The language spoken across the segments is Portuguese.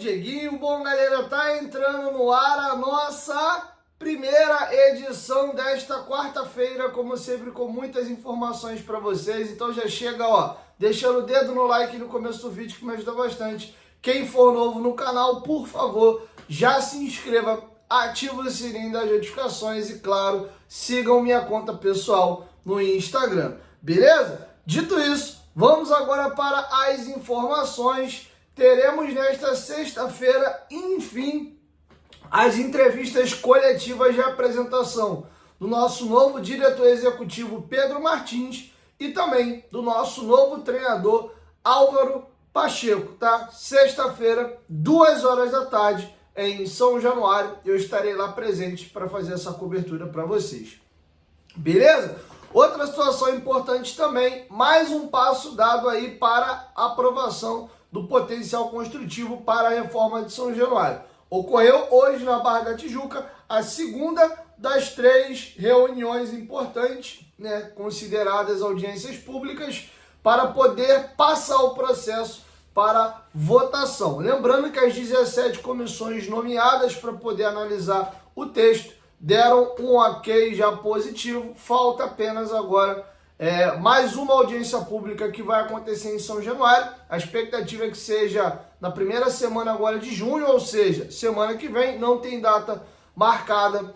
Dieguinho. Bom, galera, tá entrando no ar a nossa primeira edição desta quarta-feira, como sempre, com muitas informações para vocês. Então já chega, ó, deixando o dedo no like no começo do vídeo, que me ajuda bastante. Quem for novo no canal, por favor, já se inscreva, ativa o sininho das notificações e, claro, sigam minha conta pessoal no Instagram, beleza? Dito isso, vamos agora para as informações. Teremos nesta sexta-feira, enfim, as entrevistas coletivas de apresentação do nosso novo diretor executivo Pedro Martins e também do nosso novo treinador Álvaro Pacheco, tá? Sexta-feira, 2 horas da tarde, em São Januário, eu estarei lá presente para fazer essa cobertura para vocês. Beleza? Outra situação importante também, mais um passo dado aí para a aprovação do potencial construtivo para a reforma de São Januário. Ocorreu hoje na Barra da Tijuca a segunda das 3 reuniões importantes, né, consideradas audiências públicas, para poder passar o processo para votação. Lembrando que as 17 comissões nomeadas para poder analisar o texto deram um ok já positivo. Falta apenas agora mais uma audiência pública que vai acontecer em São Januário. A expectativa é que seja na primeira semana agora de junho, ou seja, semana que vem. Não tem data marcada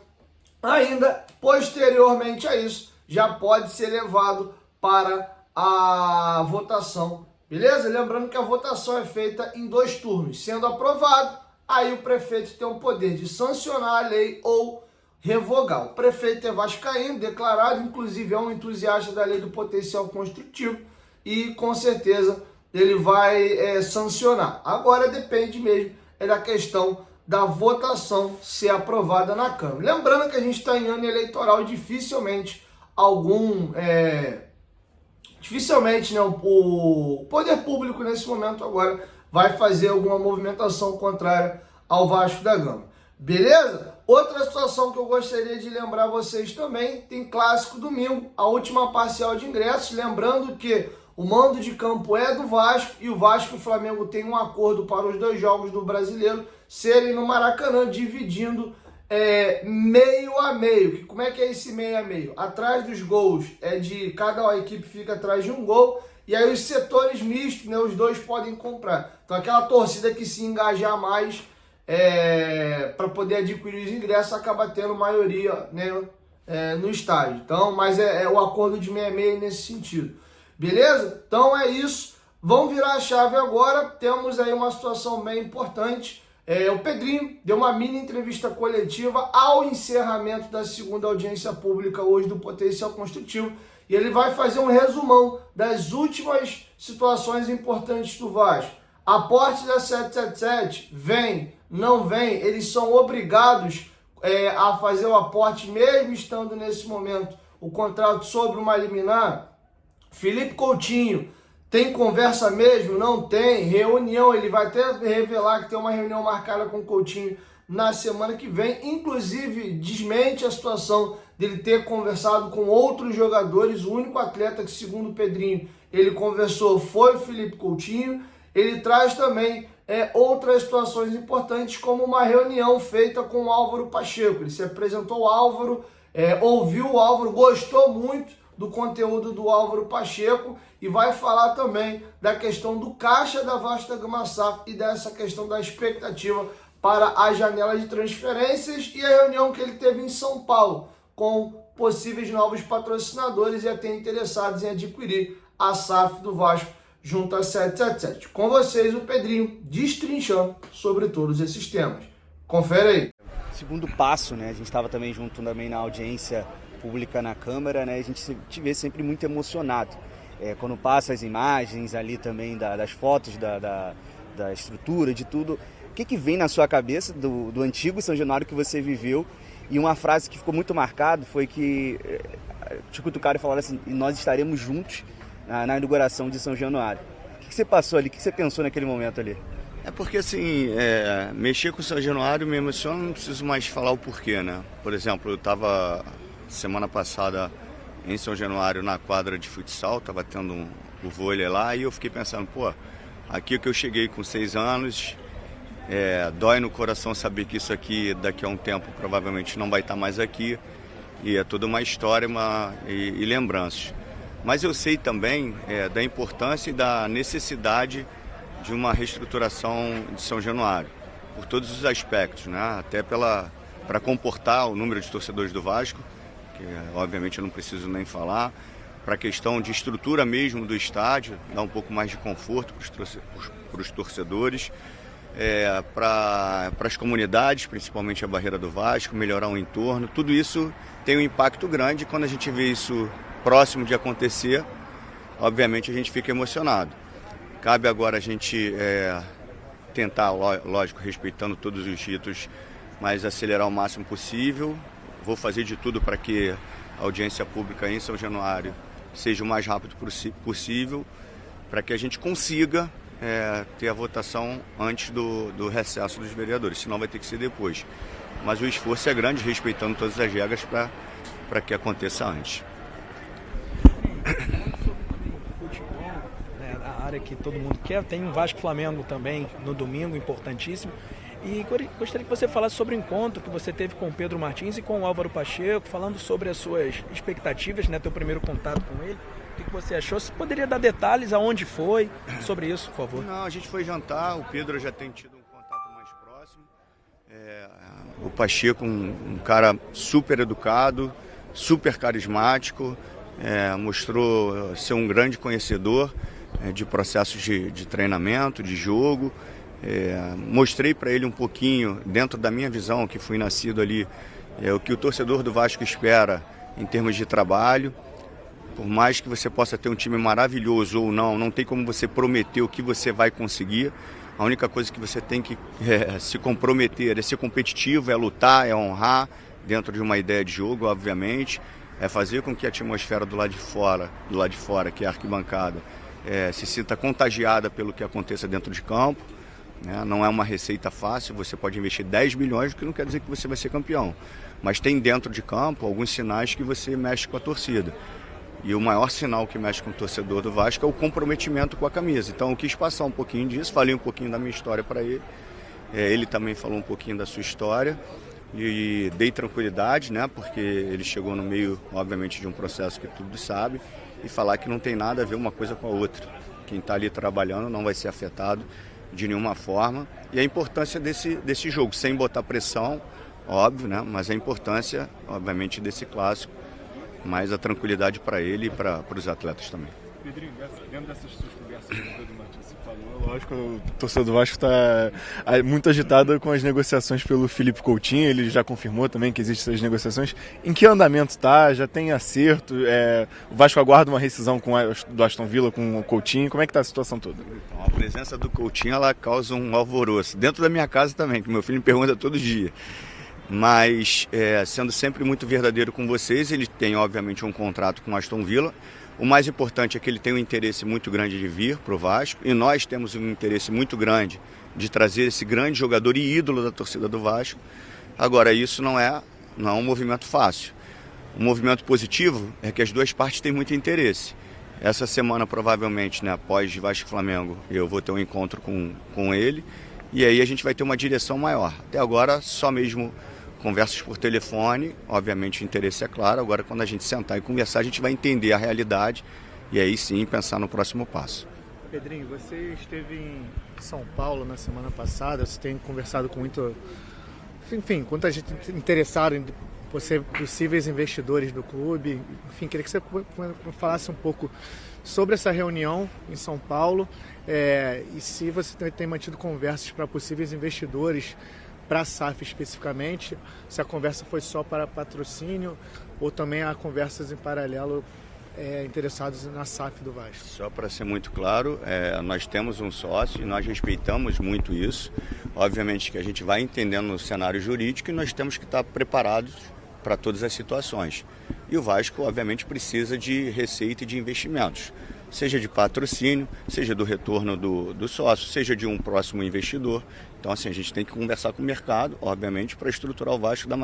ainda. Posteriormente a isso, já pode ser levado para a votação, beleza? Lembrando que a votação é feita em 2 turnos. Sendo aprovado, aí o prefeito tem o poder de sancionar a lei ou revogar. O prefeito é vascaíno, declarado, inclusive é um entusiasta da lei do potencial construtivo e com certeza ele vai sancionar. Agora depende mesmo da questão da votação ser aprovada na Câmara. Lembrando que a gente está em ano eleitoral e dificilmente né, o poder público nesse momento agora vai fazer alguma movimentação contrária ao Vasco da Gama. Beleza? Outra situação que eu gostaria de lembrar vocês também, tem clássico domingo, a última parcial de ingressos, lembrando que o mando de campo é do Vasco e o Vasco e o Flamengo têm um acordo para os 2 jogos do Brasileiro serem no Maracanã, dividindo meio a meio. Como é que é esse meio a meio? Atrás dos gols de cada equipe fica atrás de um gol e aí os setores mistos, né, os 2 podem comprar. Então aquela torcida que se engajar mais para poder adquirir os ingressos acaba tendo maioria, né, no estádio. Então, mas é o acordo de meio a meio nesse sentido. Beleza? Então é isso. Vamos virar a chave agora. Temos aí uma situação bem importante. O Pedrinho deu uma mini entrevista coletiva ao encerramento da segunda audiência pública hoje do potencial construtivo. E ele vai fazer um resumão das últimas situações importantes do Vasco. Aporte da 777 vem, não vem, eles são obrigados a fazer o aporte mesmo estando nesse momento o contrato sobre uma liminar. Felipe Coutinho, tem conversa mesmo? Não tem. Reunião, ele vai até revelar que tem uma reunião marcada com o Coutinho na semana que vem. Inclusive, desmente a situação dele ter conversado com outros jogadores. O único atleta que, segundo o Pedrinho, ele conversou foi o Felipe Coutinho. Ele traz também outras situações importantes, como uma reunião feita com o Álvaro Pacheco. Ele se apresentou ao Álvaro, ouviu o Álvaro, gostou muito do conteúdo do Álvaro Pacheco e vai falar também da questão do caixa da Vasco da Gama SAF e dessa questão da expectativa para a janela de transferências e a reunião que ele teve em São Paulo com possíveis novos patrocinadores e até interessados em adquirir a SAF do Vasco junto a 777. Com vocês, o Pedrinho, destrinchando sobre todos esses temas. Confere aí. Segundo passo, né? A gente estava também junto também na audiência pública na Câmara, né? A gente te vê sempre muito emocionado. Quando passa as imagens ali também das fotos, da estrutura, de tudo. O que vem na sua cabeça do antigo São Januário que você viveu? E uma frase que ficou muito marcada foi que te cutucaram e falaram assim: nós estaremos juntos na inauguração de São Januário. O que você passou ali? O que você pensou naquele momento ali? Porque assim, mexer com o São Januário me emociona, não preciso mais falar o porquê, né? Por exemplo, eu estava semana passada em São Januário na quadra de futsal, estava tendo o vôlei lá e eu fiquei pensando, aqui que eu cheguei com 6 anos, Dói no coração saber que isso aqui daqui a um tempo provavelmente não vai estar mais aqui, e é toda uma história e lembranças. Mas eu sei também da importância e da necessidade de uma reestruturação de São Januário, por todos os aspectos, né? Até para comportar o número de torcedores do Vasco, que obviamente eu não preciso nem falar, para a questão de estrutura mesmo do estádio, dar um pouco mais de conforto para os torcedores, para as comunidades, principalmente a Barreira do Vasco, melhorar o entorno. Tudo isso tem um impacto grande. Quando a gente vê isso próximo de acontecer, obviamente a gente fica emocionado. Cabe agora a gente tentar, lógico, respeitando todos os ritos, mas acelerar o máximo possível. Vou fazer de tudo para que a audiência pública em São Januário seja o mais rápido possível, para que a gente consiga ter a votação antes do recesso dos vereadores, senão vai ter que ser depois. Mas o esforço é grande, respeitando todas as regras para que aconteça antes. A área que todo mundo quer, tem um Vasco-Flamengo também no domingo, importantíssimo. E gostaria que você falasse sobre o encontro que você teve com o Pedro Martins e com o Álvaro Pacheco, falando sobre as suas expectativas, né, teu primeiro contato com ele. O que você achou? Você poderia dar detalhes aonde foi sobre isso, por favor? Não, a gente foi jantar, o Pedro já tem tido um contato mais próximo. O Pacheco, um cara super educado, super carismático, mostrou ser um grande conhecedor de processos de treinamento, de jogo. Mostrei para ele um pouquinho, dentro da minha visão, que fui nascido ali, o que o torcedor do Vasco espera em termos de trabalho. Por mais que você possa ter um time maravilhoso ou não tem como você prometer o que você vai conseguir. A única coisa que você tem que se comprometer é ser competitivo, é lutar, é honrar, dentro de uma ideia de jogo, obviamente. É fazer com que a atmosfera do lado de fora, que é a arquibancada, se sinta contagiada pelo que aconteça dentro de campo. Não é uma receita fácil, você pode investir 10 milhões, o que não quer dizer que você vai ser campeão. Mas tem dentro de campo alguns sinais que você mexe com a torcida. E o maior sinal que mexe com o torcedor do Vasco é o comprometimento com a camisa. Então eu quis passar um pouquinho disso, falei um pouquinho da minha história para ele. Ele também falou um pouquinho da sua história. E dei tranquilidade, né? Porque ele chegou no meio, obviamente, de um processo que todos sabem. E falar que não tem nada a ver uma coisa com a outra. Quem está ali trabalhando não vai ser afetado de nenhuma forma. E a importância desse jogo, sem botar pressão, óbvio, né? Mas a importância, obviamente, desse clássico. Mas a tranquilidade para ele e para os atletas também. Pedrinho, dentro dessas suas conversas com o Pedro Martins, você falou, lógico, o torcedor do Vasco está muito agitado com as negociações pelo Felipe Coutinho, ele já confirmou também que existem essas negociações. Em que andamento está? Já tem acerto? O Vasco aguarda uma rescisão do Aston Villa com o Coutinho, como é que está a situação toda? Então, a presença do Coutinho, ela causa um alvoroço, dentro da minha casa também, que meu filho me pergunta todo dia. Mas, sendo sempre muito verdadeiro com vocês, ele tem, obviamente, um contrato com o Aston Villa. O mais importante é que ele tem um interesse muito grande de vir para o Vasco, e nós temos um interesse muito grande de trazer esse grande jogador e ídolo da torcida do Vasco. Agora, isso não é um movimento fácil. O movimento positivo é que as duas partes têm muito interesse. Essa semana, provavelmente, né, após Vasco e Flamengo, eu vou ter um encontro com ele, e aí a gente vai ter uma direção maior. Até agora, só mesmo conversas por telefone, obviamente o interesse é claro. Agora, quando a gente sentar e conversar, a gente vai entender a realidade e aí sim pensar no próximo passo. Pedrinho, você esteve em São Paulo na semana passada, você tem conversado com muita gente interessada em possíveis investidores do clube. Enfim, queria que você falasse um pouco sobre essa reunião em São Paulo e se você tem mantido conversas para possíveis investidores para a SAF especificamente, se a conversa foi só para patrocínio ou também há conversas em paralelo interessados na SAF do Vasco. Só para ser muito claro, nós temos um sócio e nós respeitamos muito isso. Obviamente que a gente vai entendendo o cenário jurídico e nós temos que estar preparados para todas as situações. E o Vasco, obviamente, precisa de receita e de investimentos, seja de patrocínio, seja do retorno do sócio, seja de um próximo investidor. Então, assim, a gente tem que conversar com o mercado, obviamente, para estruturar o Vasco da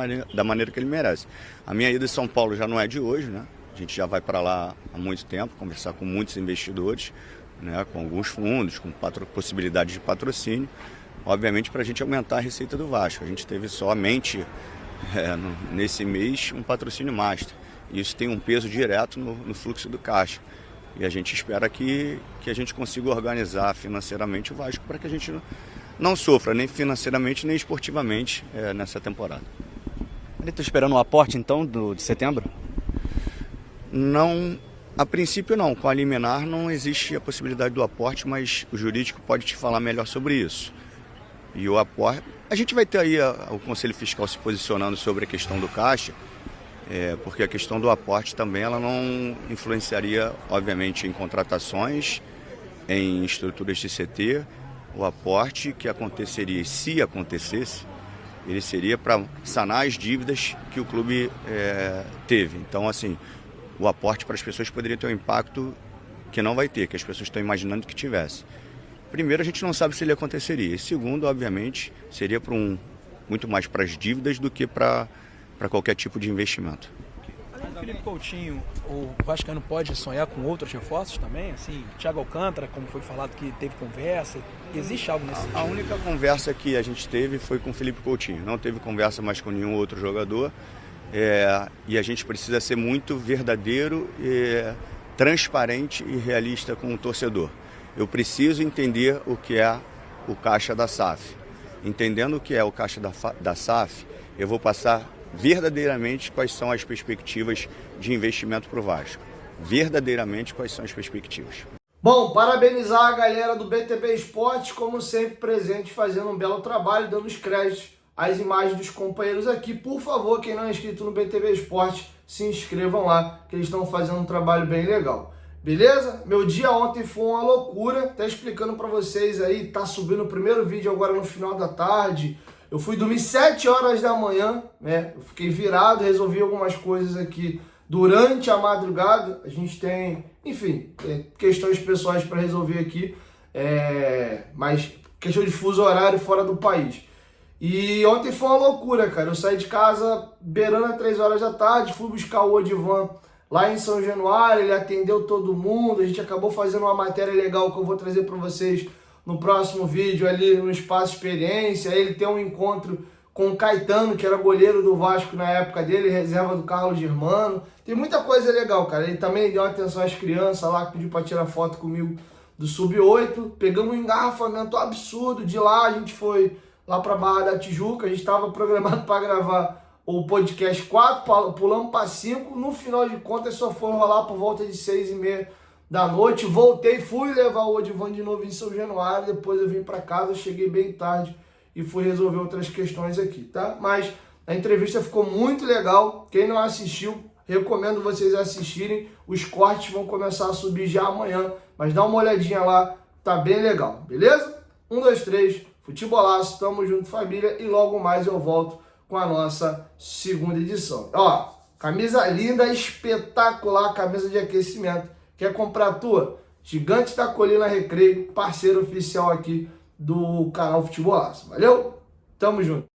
maneira que ele merece. A minha ida em São Paulo já não é de hoje, né? A gente já vai para lá há muito tempo, conversar com muitos investidores, né? Com alguns fundos, com possibilidades de patrocínio. obviamente para a gente aumentar a receita do Vasco. A gente teve somente nesse mês um patrocínio master. Isso tem um peso direto no fluxo do caixa. E a gente espera que a gente consiga organizar financeiramente o Vasco para que a gente não sofra nem financeiramente nem esportivamente nessa temporada. Ele está esperando o aporte então de setembro? Não, a princípio não. Com a liminar não existe a possibilidade do aporte, mas o jurídico pode te falar melhor sobre isso. E o aporte, a gente vai ter aí o Conselho Fiscal se posicionando sobre a questão do caixa, porque a questão do aporte também ela não influenciaria, obviamente, em contratações, em estruturas de CT. O aporte que aconteceria, se acontecesse, ele seria para sanar as dívidas que o clube teve. Então, assim, o aporte para as pessoas poderia ter um impacto que não vai ter, que as pessoas estão imaginando que tivesse. Primeiro, a gente não sabe se ele aconteceria. E segundo, obviamente, seria muito mais para as dívidas do que para qualquer tipo de investimento. Além do Felipe Coutinho, o vascaíno pode sonhar com outros reforços também? Assim, Thiago Alcântara, como foi falado que teve conversa, existe algo nesse sentido? A única conversa que a gente teve foi com o Felipe Coutinho. Não teve conversa mais com nenhum outro jogador. E a gente precisa ser muito verdadeiro, transparente e realista com o torcedor. Eu preciso entender o que é o caixa da SAF. Entendendo o que é o caixa da SAF, eu vou passar verdadeiramente quais são as perspectivas de investimento para o Vasco. Verdadeiramente quais são as perspectivas. Bom, parabenizar a galera do BTB Esportes, como sempre presente, fazendo um belo trabalho, dando os créditos às imagens dos companheiros aqui. Por favor, quem não é inscrito no BTB Esportes, se inscrevam lá, que eles estão fazendo um trabalho bem legal. Beleza? Meu dia ontem foi uma loucura, tá explicando pra vocês aí, tá subindo o primeiro vídeo agora no final da tarde. Eu fui dormir 7 horas da manhã, né? Eu fiquei virado, resolvi algumas coisas aqui durante a madrugada. A gente tem, enfim, questões pessoais para resolver aqui, mas questão de fuso horário fora do país. E ontem foi uma loucura, cara. Eu saí de casa beirando às 3 horas da tarde, fui buscar o Odivan lá em São Januário, ele atendeu todo mundo, a gente acabou fazendo uma matéria legal que eu vou trazer para vocês no próximo vídeo ali no Espaço Experiência. Ele tem um encontro com o Caetano, que era goleiro do Vasco na época dele, reserva do Carlos Germano. Tem muita coisa legal, cara. Ele também deu atenção às crianças lá, que pediu para tirar foto comigo do Sub-8. Pegamos um engarrafamento absurdo. De lá a gente foi lá para Barra da Tijuca, a gente estava programado para gravar o podcast 4, pulamos para 5, no final de contas só foi rolar por volta de 6h30 da noite, voltei, fui levar o Odivan de novo em São Januário, depois eu vim para casa, cheguei bem tarde e fui resolver outras questões aqui, tá? Mas a entrevista ficou muito legal, quem não assistiu, recomendo vocês assistirem, os cortes vão começar a subir já amanhã, mas dá uma olhadinha lá, tá bem legal, beleza? 1, 2, 3, futebolaço, tamo junto família, e logo mais eu volto com a nossa segunda edição. Ó, camisa linda, espetacular, camisa de aquecimento. Quer comprar a tua? Gigantes da Colina Recreio, parceiro oficial aqui do canal Futebolaço. Valeu? Tamo junto.